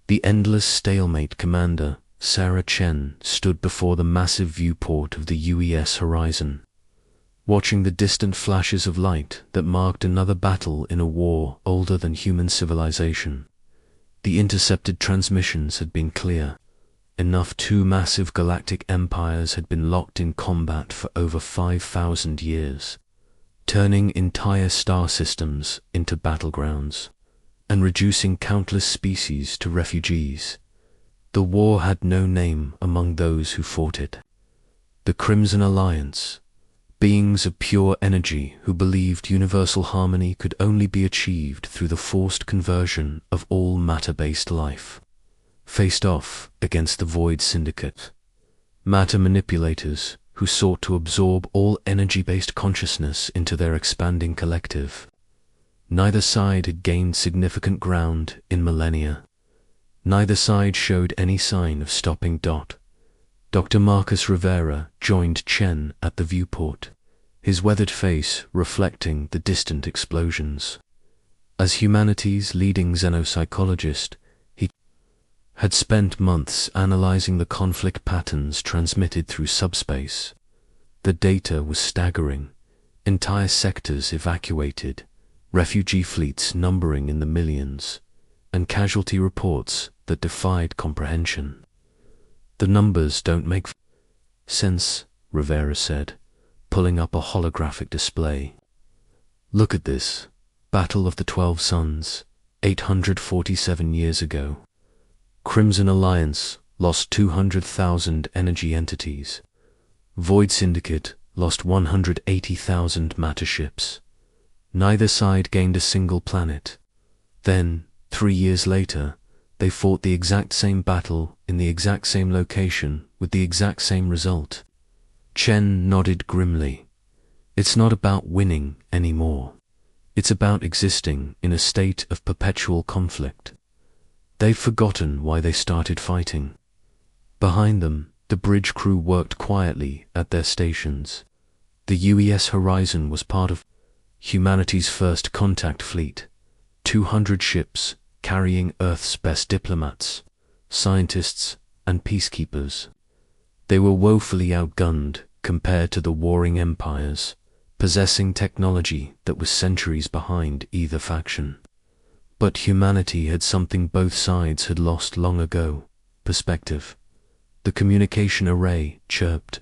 The endless stalemate commander, Sarah Chen, stood before the massive viewport of the UES horizon, watching the distant flashes of light that marked another battle in a war older than human civilization. The intercepted transmissions had been clear. Enough two massive galactic empires had been locked in combat for over 5,000 years, turning entire star systems into battlegrounds and reducing countless species to refugees. The war had no name among those who fought it. The Crimson Alliance, beings of pure energy who believed universal harmony could only be achieved through the forced conversion of all matter-based life, faced off against the Void Syndicate, matter manipulators who sought to absorb all energy-based consciousness into their expanding collective. Neither side had gained significant ground in millennia. Neither side showed any sign of stopping. Dr. Marcus Rivera joined Chen at the viewport, his weathered face reflecting the distant explosions. As humanity's leading xenopsychologist, he had spent months analyzing the conflict patterns transmitted through subspace. The data was staggering. Entire sectors evacuated, refugee fleets numbering in the millions, and casualty reports that defied comprehension. "The numbers don't make sense," Rivera said, pulling up a holographic display. "Look at this. Battle of the 12 Suns, 847 years ago. Crimson Alliance lost 200,000 energy entities. Void Syndicate lost 180,000 matter ships. Neither side gained a single planet. Then, 3 years later, they fought the exact same battle in the exact same location with the exact same result." Chen nodded grimly. "It's not about winning anymore. It's about existing in a state of perpetual conflict. They've forgotten why they started fighting." Behind them, the bridge crew worked quietly at their stations. The UES Horizon was part of humanity's first contact fleet, 200 ships carrying Earth's best diplomats, scientists, and peacekeepers. They were woefully outgunned compared to the warring empires, possessing technology that was centuries behind either faction. But humanity had something both sides had lost long ago: perspective. The communication array chirped,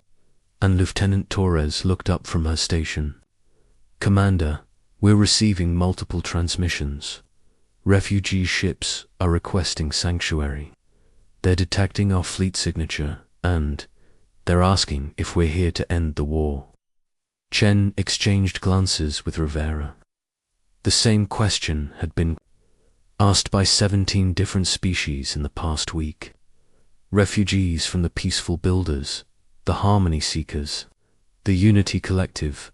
and Lieutenant Torres looked up from her station. "Commander, we're receiving multiple transmissions. Refugee ships are requesting sanctuary. They're detecting our fleet signature, and they're asking if we're here to end the war." Chen exchanged glances with Rivera. The same question had been asked by 17 different species in the past week. Refugees from the Peaceful Builders, the Harmony Seekers, the Unity Collective,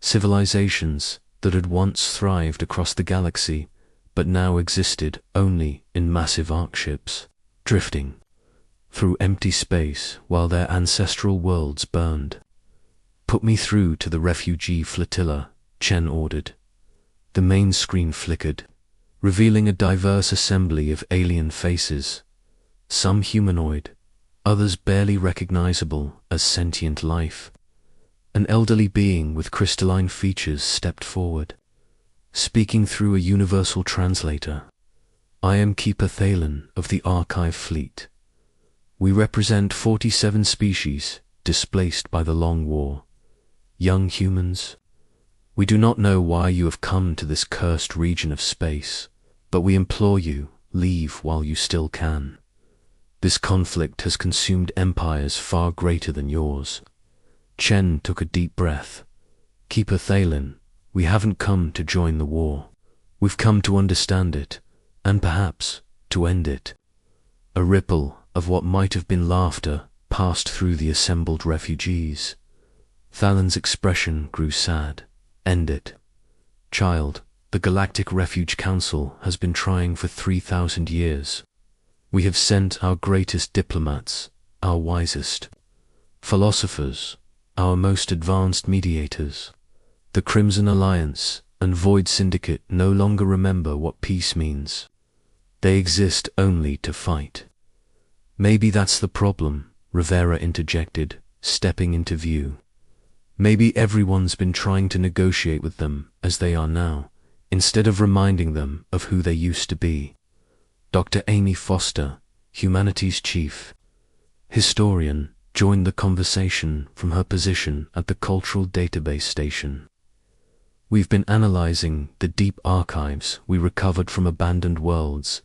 civilizations that had once thrived across the galaxy but now existed only in massive arc ships, drifting through empty space while their ancestral worlds burned. "Put me through to the refugee flotilla," Chen ordered. The main screen flickered, revealing a diverse assembly of alien faces, some humanoid, others barely recognizable as sentient life. An elderly being with crystalline features stepped forward, speaking through a universal translator. "I am Keeper Thalen of the Archive Fleet. We represent 47 species displaced by the Long War. Young humans, we do not know why you have come to this cursed region of space, but we implore you, leave while you still can. This conflict has consumed empires far greater than yours." Chen took a deep breath. "Keeper Thalen, we haven't come to join the war. We've come to understand it, and perhaps to end it." A ripple of what might have been laughter passed through the assembled refugees. Thalen's expression grew sad. "End it. Child, the Galactic Refuge Council has been trying for 3,000 years. We have sent our greatest diplomats, our wisest philosophers, our most advanced mediators. The Crimson Alliance and Void Syndicate no longer remember what peace means. They exist only to fight. Maybe that's the problem, Rivera interjected, stepping into view. Maybe everyone's been trying to negotiate with them as they are now, instead of reminding them of who they used to be. Dr. Amy Foster, humanities chief historian, joined the conversation from her position at the Cultural Database Station. We've been analyzing the deep archives we recovered from abandoned worlds.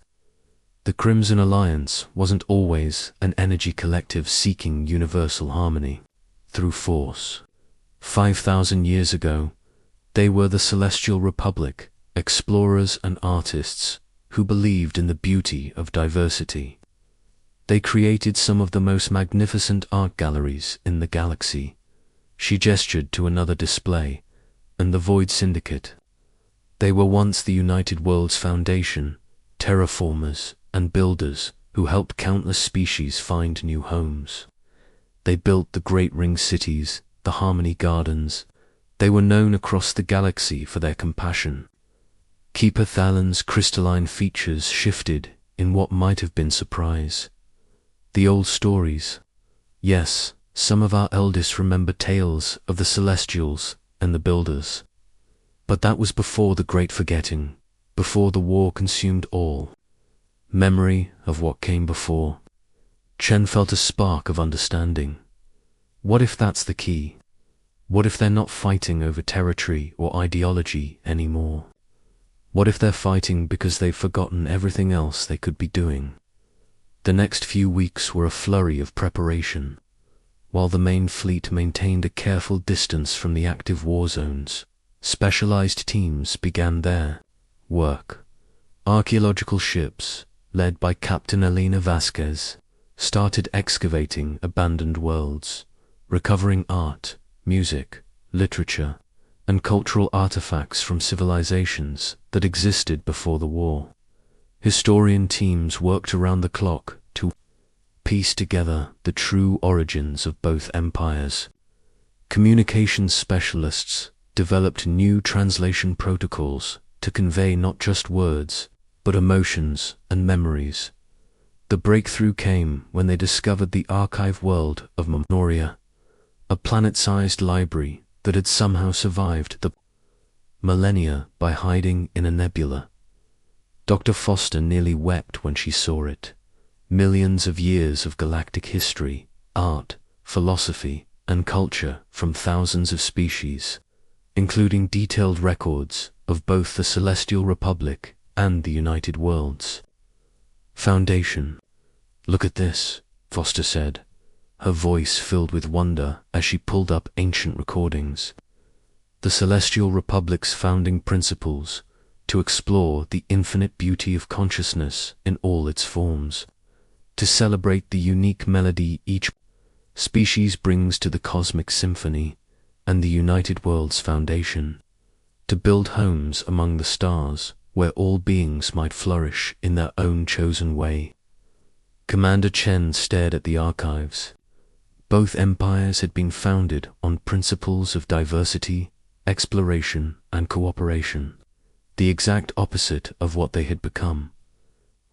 The Crimson Alliance wasn't always an energy collective seeking universal harmony through force. 5,000 years ago, they were the Celestial Republic, explorers and artists who believed in the beauty of diversity. They created some of the most magnificent art galleries in the galaxy. She gestured to another display, and the Void Syndicate. They were once the United Worlds Foundation, terraformers and builders who helped countless species find new homes. They built the Great Ring cities, the Harmony Gardens. They were known across the galaxy for their compassion. Keeper Thalan's crystalline features shifted in what might have been surprise. The old stories. Yes, some of our eldest remember tales of the Celestials and the Builders. But that was before the Great Forgetting, before the war consumed all. Memory of what came before. Chen felt a spark of understanding. What if that's the key? What if they're not fighting over territory or ideology anymore? What if they're fighting because they've forgotten everything else they could be doing? The next few weeks were a flurry of preparation. While the main fleet maintained a careful distance from the active war zones, specialized teams began their work. Archaeological ships, led by Captain Elena Vasquez, started excavating abandoned worlds, recovering art, music, literature, and cultural artifacts from civilizations that existed before the war. Historian teams worked around the clock to piece together the true origins of both empires. Communications specialists developed new translation protocols to convey not just words, but emotions and memories. The breakthrough came when they discovered the archive world of Memoria, a planet-sized library that had somehow survived the millennia by hiding in a nebula. Dr. Foster nearly wept when she saw it. Millions of years of galactic history, art, philosophy, and culture from thousands of species, including detailed records of both the Celestial Republic and the United Worlds. Foundation. Look at this, Foster said, her voice filled with wonder as she pulled up ancient recordings. The Celestial Republic's founding principles, to explore the infinite beauty of consciousness in all its forms, to celebrate the unique melody each species brings to the cosmic symphony, and the United Worlds Foundation, to build homes among the stars where all beings might flourish in their own chosen way. Commander Chen stared at the archives. Both empires had been founded on principles of diversity, exploration, and cooperation, the exact opposite of what they had become.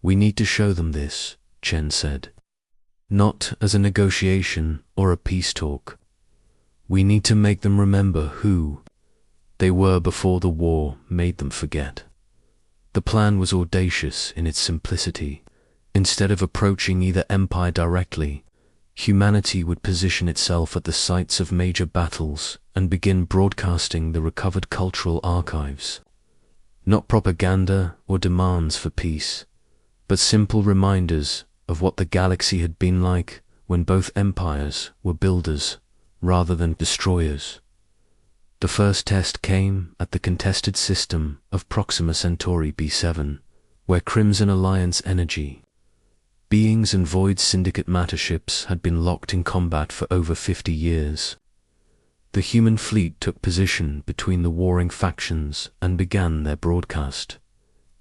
We need to show them this, Chen said. Not as a negotiation or a peace talk. We need to make them remember who they were before the war made them forget. The plan was audacious in its simplicity. Instead of approaching either empire directly, humanity would position itself at the sites of major battles and begin broadcasting the recovered cultural archives. Not propaganda or demands for peace, but simple reminders of what the galaxy had been like when both empires were builders rather than destroyers. The first test came at the contested system of Proxima Centauri B7, where Crimson Alliance energy, beings and Void Syndicate matter ships had been locked in combat for over 50 years. The human fleet took position between the warring factions and began their broadcast.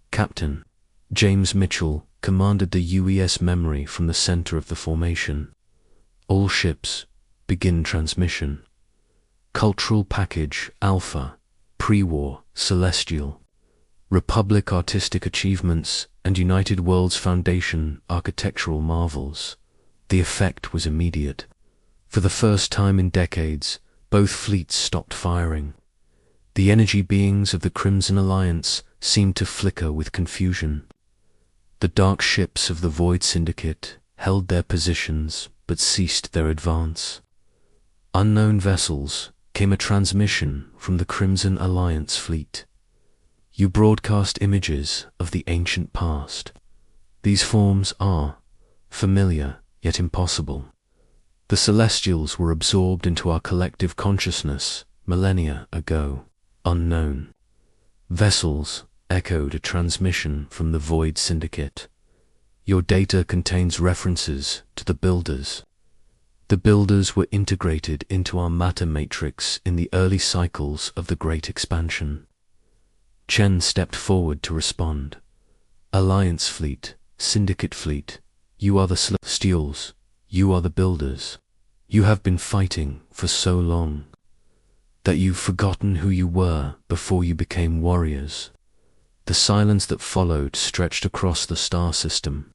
Captain James Mitchell commanded the UES memory from the center of the formation. All ships, begin transmission. Cultural package Alpha, pre-war, Celestial. Republic artistic achievements, and United Worlds Foundation architectural marvels. The effect was immediate. For the first time in decades, both fleets stopped firing. The energy beings of the Crimson Alliance seemed to flicker with confusion. The dark ships of the Void Syndicate held their positions but ceased their advance. Unknown vessels, came a transmission from the Crimson Alliance fleet. You broadcast images of the ancient past. These forms are familiar yet impossible. The Celestials were absorbed into our collective consciousness millennia ago, unknown. Vessels echoed a transmission from the Void Syndicate. Your data contains references to the Builders. The Builders were integrated into our matter matrix in the early cycles of the Great Expansion. Chen stepped forward to respond. Alliance Fleet, Syndicate Fleet, you are the Celestials, you are the Builders. You have been fighting for so long that you've forgotten who you were before you became warriors. The silence that followed stretched across the star system.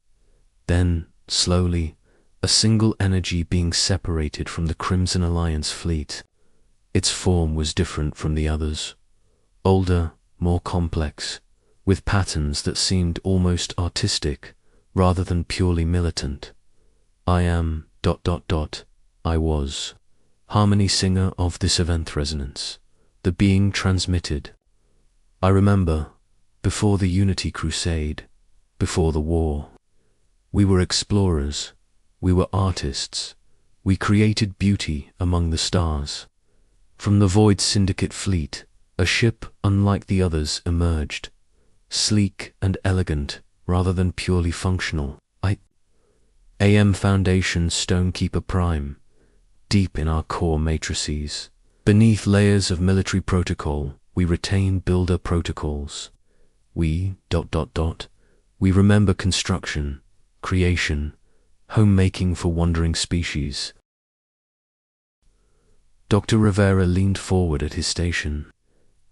Then, slowly, a single energy being separated from the Crimson Alliance fleet. Its form was different from the others. Older, more complex, with patterns that seemed almost artistic rather than purely militant. I am... I was. Harmony singer of this event resonance. The being transmitted. I remember, before the Unity Crusade, before the war, we were explorers, we were artists, we created beauty among the stars. From the Void Syndicate fleet, a ship unlike the others emerged, sleek and elegant rather than purely functional. AM Foundation Stonekeeper Prime, deep in our core matrices. Beneath layers of military protocol, we retain builder protocols. We remember construction, creation, homemaking for wandering species. Dr. Rivera leaned forward at his station.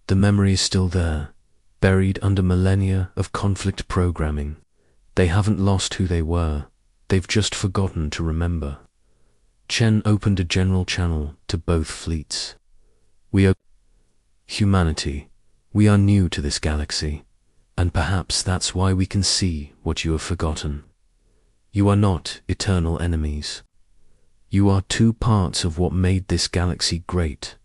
The memory is still there, buried under millennia of conflict programming. They haven't lost who they were, they've just forgotten to remember. Chen opened a general channel to both fleets. We are humanity. We are new to this galaxy, and perhaps that's why we can see what you have forgotten. You are not eternal enemies. You are two parts of what made this galaxy great.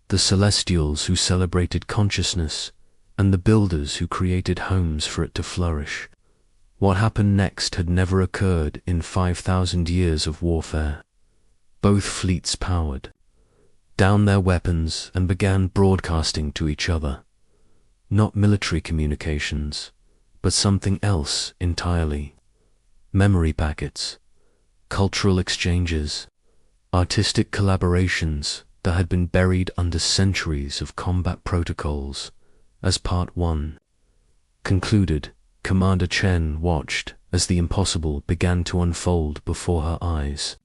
The Celestials who celebrated consciousness, and the Builders who created homes for it to flourish. What happened next had never occurred in 5,000 years of warfare. Both fleets powered down their weapons and began broadcasting to each other. Not military communications, but something else entirely. Memory packets, cultural exchanges, artistic collaborations that had been buried under centuries of combat protocols. As Part 1 concluded, Commander Chen watched as the impossible began to unfold before her eyes.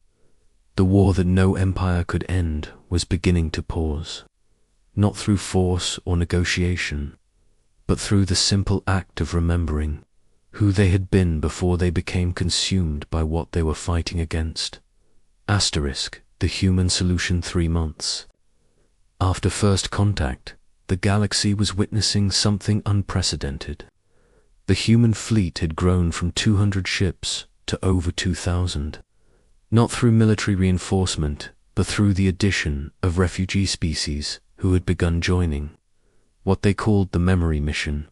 The war that no empire could end was beginning to pause, not through force or negotiation, but through the simple act of remembering who they had been before they became consumed by what they were fighting against. The human solution 3 months. After first contact, the galaxy was witnessing something unprecedented. The human fleet had grown from 200 ships to over 2,000, not through military reinforcement, but through the addition of refugee species who had begun joining what they called the memory mission.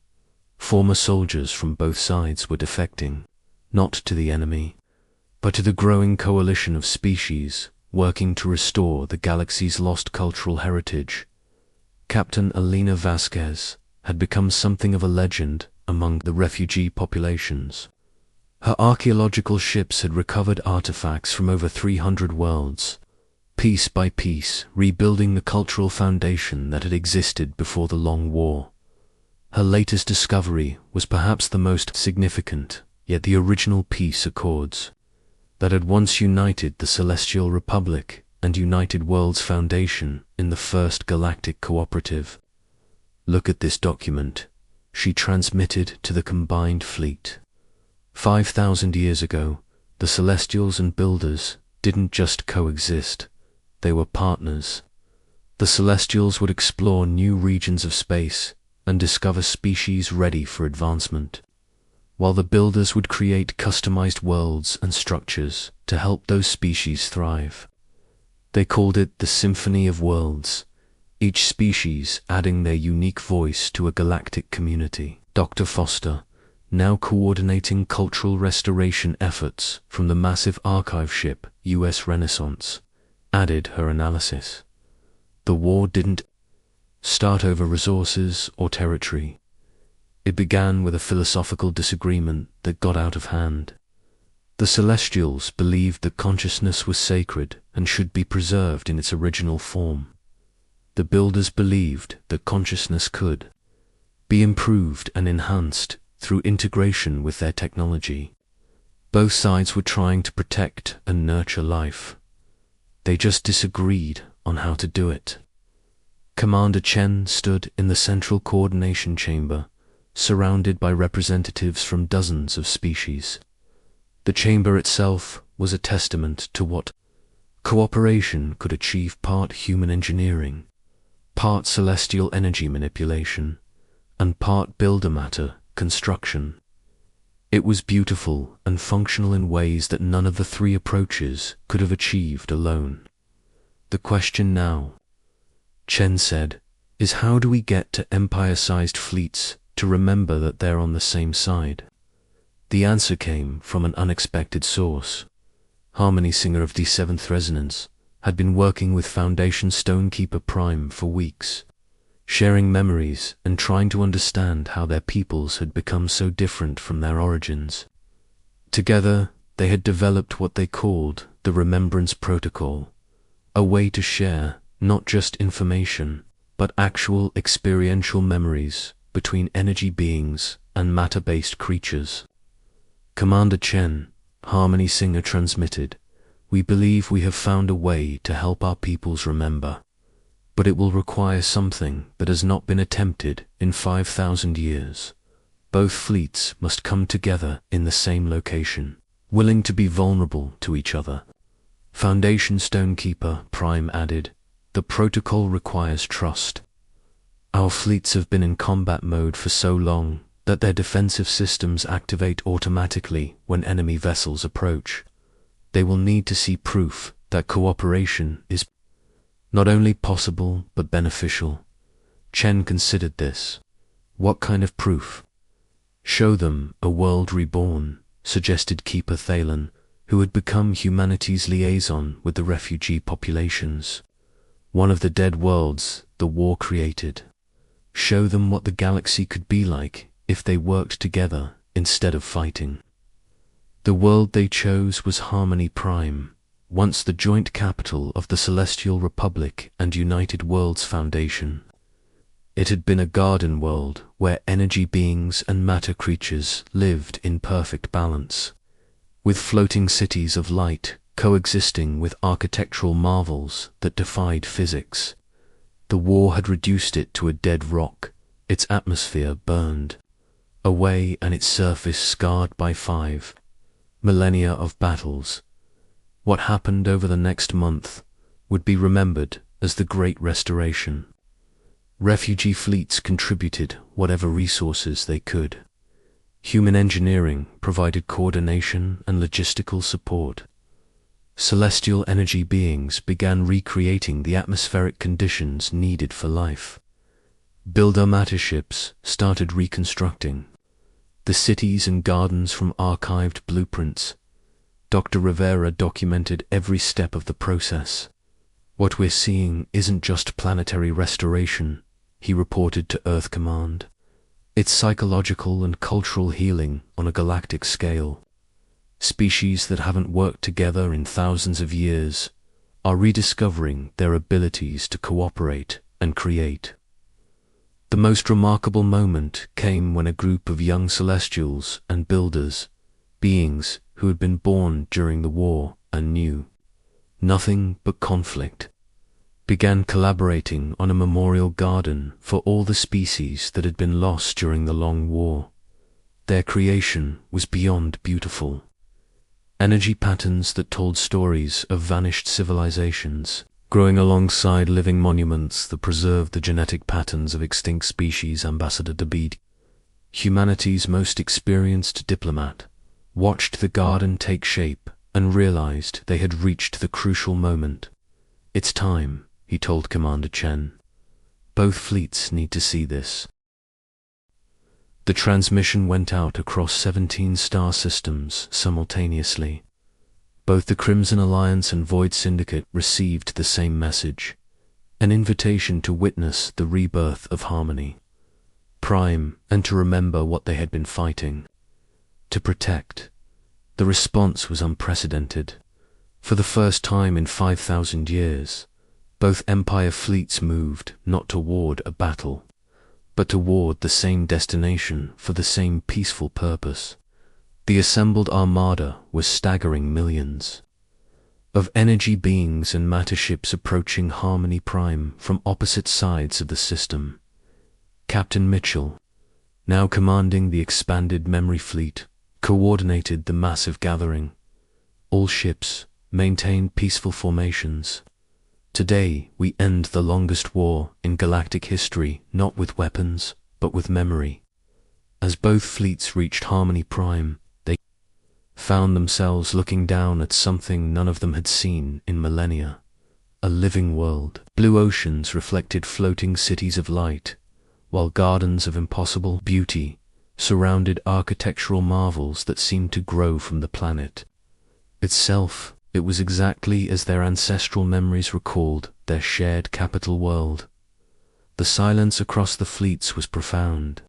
Former soldiers from both sides were defecting, not to the enemy, but to the growing coalition of species working to restore the galaxy's lost cultural heritage. Captain Elena Vasquez had become something of a legend among the refugee populations. Her archaeological ships had recovered artifacts from over 300 worlds, piece by piece rebuilding the cultural foundation that had existed before the Long War. Her latest discovery was perhaps the most significant, yet the original peace accords that had once united the Celestial Republic and United Worlds Foundation in the First Galactic Cooperative. Look at this document, she transmitted to the combined fleet. 5,000 years ago, the Celestials and Builders didn't just coexist, they were partners. The Celestials would explore new regions of space and discover species ready for advancement, while the Builders would create customized worlds and structures to help those species thrive. They called it the Symphony of Worlds, each species adding their unique voice to a galactic community. Dr. Foster, now coordinating cultural restoration efforts from the massive archive ship US Renaissance, added her analysis. The war didn't start over resources or territory. It began with a philosophical disagreement that got out of hand. The Celestials believed that consciousness was sacred and should be preserved in its original form. The Builders believed that consciousness could be improved and enhanced through integration with their technology. Both sides were trying to protect and nurture life. They just disagreed on how to do it. Commander Chen stood in the central coordination chamber, surrounded by representatives from dozens of species. The chamber itself was a testament to what cooperation could achieve: part human engineering, part celestial energy manipulation, and part builder matter construction. It was beautiful and functional in ways that none of the three approaches could have achieved alone. The question now, Chen said, is how do we get to empire-sized fleets to remember that they're on the same side? The answer came from an unexpected source. Harmony Singer of the 7th Resonance had been working with Foundation Stonekeeper Prime for weeks, sharing memories and trying to understand how their peoples had become so different from their origins. Together, they had developed what they called the Remembrance Protocol, a way to share not just information, but actual experiential memories between energy beings and matter-based creatures. Commander Chen, Harmony Singer transmitted, "We believe we have found a way to help our peoples remember, but it will require something that has not been attempted in 5,000 years. Both fleets must come together in the same location, willing to be vulnerable to each other." Foundation Stonekeeper Prime added, "The protocol requires trust. Our fleets have been in combat mode for so long that their defensive systems activate automatically when enemy vessels approach. They will need to see proof that cooperation is not only possible but beneficial." Chen considered this. What kind of proof? "Show them a world reborn," suggested Keeper Thalen, who had become humanity's liaison with the refugee populations. "One of the dead worlds the war created. Show them what the galaxy could be like if they worked together instead of fighting." The world they chose was Harmony Prime, once the joint capital of the Celestial Republic and United Worlds Foundation. It had been a garden world where energy beings and matter creatures lived in perfect balance, with floating cities of light coexisting with architectural marvels that defied physics. The war had reduced it to a dead rock, its atmosphere burned away and its surface scarred by 5 millennia of battles. What happened over the next month would be remembered as the Great Restoration. Refugee fleets contributed whatever resources they could. Human engineering provided coordination and logistical support. Celestial energy beings began recreating the atmospheric conditions needed for life. Builder matter ships started reconstructing the cities and gardens from archived blueprints. Dr. Rivera documented every step of the process. "What we're seeing isn't just planetary restoration," he reported to Earth Command. "It's psychological and cultural healing on a galactic scale. Species that haven't worked together in thousands of years are rediscovering their abilities to cooperate and create." The most remarkable moment came when a group of young Celestials and Builders, beings who had been born during the war and knew nothing but conflict, began collaborating on a memorial garden for all the species that had been lost during the long war. Their creation was beyond beautiful. Energy patterns that told stories of vanished civilizations, growing alongside living monuments that preserved the genetic patterns of extinct species. Ambassador David, humanity's most experienced diplomat, watched the garden take shape and realized they had reached the crucial moment. "It's time," he told Commander Chen. "Both fleets need to see this." The transmission went out across 17 star systems simultaneously. Both the Crimson Alliance and Void Syndicate received the same message, an invitation to witness the rebirth of harmony, Prime, and to remember what they had been fighting, to protect. The response was unprecedented. For the first time in 5,000 years, both Empire fleets moved not toward a battle, but toward the same destination for the same peaceful purpose. The assembled armada was staggering millions of energy beings and matter ships approaching Harmony Prime from opposite sides of the system. Captain Mitchell, now commanding the expanded memory fleet, coordinated the massive gathering. All ships maintained peaceful formations. "Today we end the longest war in galactic history, not with weapons, but with memory." As both fleets reached Harmony Prime, they found themselves looking down at something none of them had seen in millennia. A living world. Blue oceans reflected floating cities of light, while gardens of impossible beauty surrounded architectural marvels that seemed to grow from the planet itself. It was exactly as their ancestral memories recalled their shared capital world. The silence across the fleets was profound.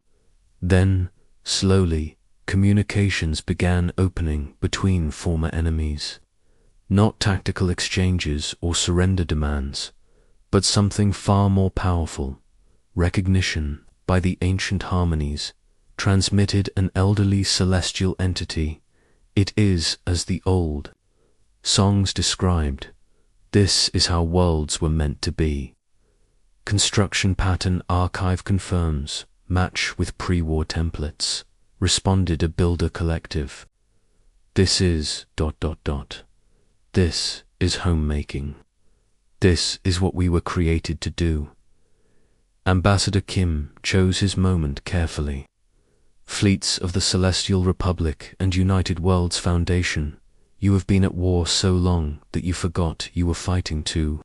Then, slowly, communications began opening between former enemies. Not tactical exchanges or surrender demands, but something far more powerful. Recognition by the ancient harmonies transmitted an elderly celestial entity. "It is as the old songs described. This is how worlds were meant to be." Construction pattern archive confirms, match with pre-war templates, responded a builder collective. "This is ... This is homemaking. This is what we were created to do." Ambassador Kim chose his moment carefully. "Fleets of the Celestial Republic and United Worlds Foundation, you have been at war so long that you forgot you were fighting to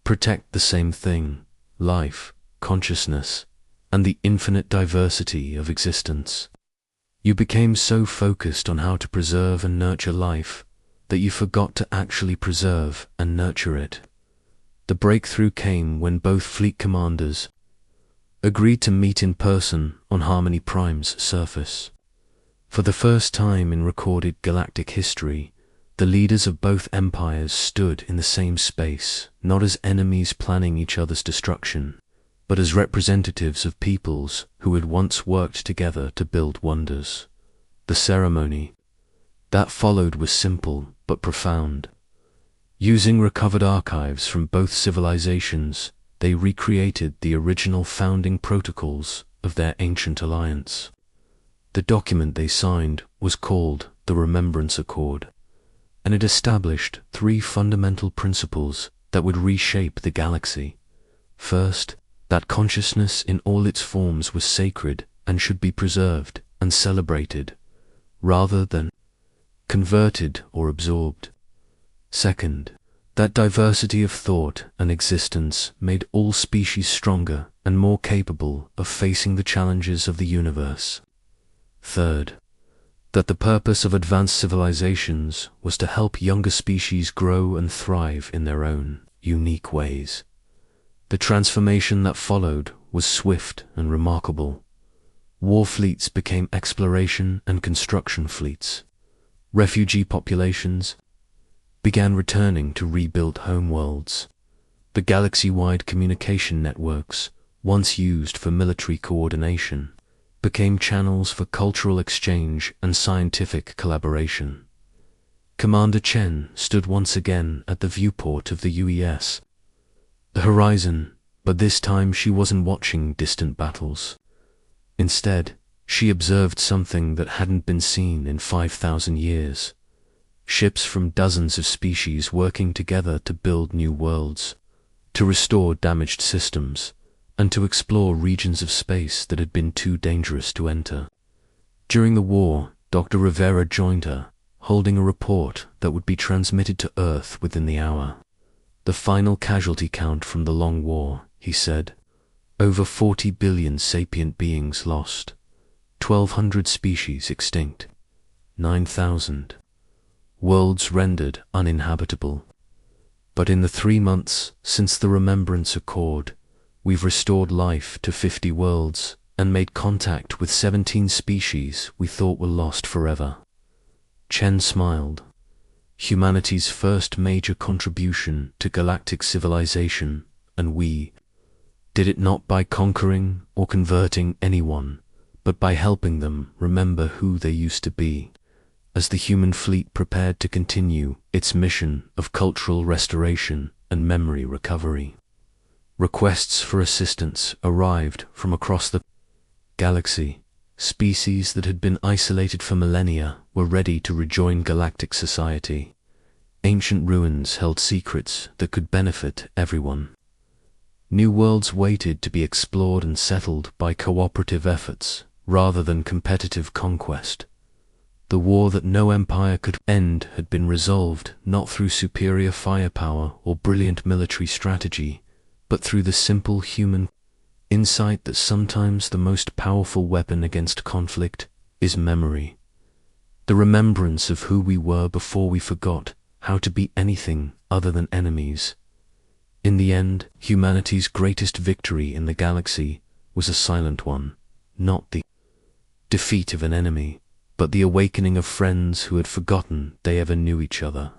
protect the same thing: life, consciousness, and the infinite diversity of existence. You became so focused on how to preserve and nurture life that you forgot to actually preserve and nurture it." The breakthrough came when both fleet commanders agreed to meet in person on Harmony Prime's surface. For the first time in recorded galactic history, the leaders of both empires stood in the same space, not as enemies planning each other's destruction, but as representatives of peoples who had once worked together to build wonders. The ceremony that followed was simple but profound. Using recovered archives from both civilizations, they recreated the original founding protocols of their ancient alliance. The document they signed was called the Remembrance Accord, and it established 3 fundamental principles that would reshape the galaxy. First, that consciousness in all its forms was sacred and should be preserved and celebrated, rather than converted or absorbed. Second, that diversity of thought and existence made all species stronger and more capable of facing the challenges of the universe. Third, that the purpose of advanced civilizations was to help younger species grow and thrive in their own unique ways. The transformation that followed was swift and remarkable. War fleets became exploration and construction fleets. Refugee populations began returning to rebuilt homeworlds. The galaxy-wide communication networks, once used for military coordination, became channels for cultural exchange and scientific collaboration. Commander Chen stood once again at the viewport of the UES. The horizon, but this time she wasn't watching distant battles. Instead, She observed something that hadn't been seen in 5,000 years. Ships from dozens of species working together to build new worlds, to restore damaged systems, and to explore regions of space that had been too dangerous to enter. During the war, Dr. Rivera joined her, holding a report that would be transmitted to Earth within the hour. The final casualty count from the long war, he said. Over 40 billion sapient beings lost. 1,200 species extinct. 9,000 worlds rendered uninhabitable. But in the 3 months since the Remembrance Accord, we've restored life to 50 worlds and made contact with 17 species we thought were lost forever. Chen smiled. Humanity's first major contribution to galactic civilization, and we did it not by conquering or converting anyone, but by helping them remember who they used to be, as the human fleet prepared to continue its mission of cultural restoration and memory recovery. Requests for assistance arrived from across the galaxy. Species that had been isolated for millennia were ready to rejoin galactic society. Ancient ruins held secrets that could benefit everyone. New worlds waited to be explored and settled by cooperative efforts rather than competitive conquest. The war that no empire could end had been resolved not through superior firepower or brilliant military strategy, but through the simple human insight that sometimes the most powerful weapon against conflict is memory. The remembrance of who we were before we forgot how to be anything other than enemies. In the end, humanity's greatest victory in the galaxy was a silent one, not the defeat of an enemy, but the awakening of friends who had forgotten they ever knew each other.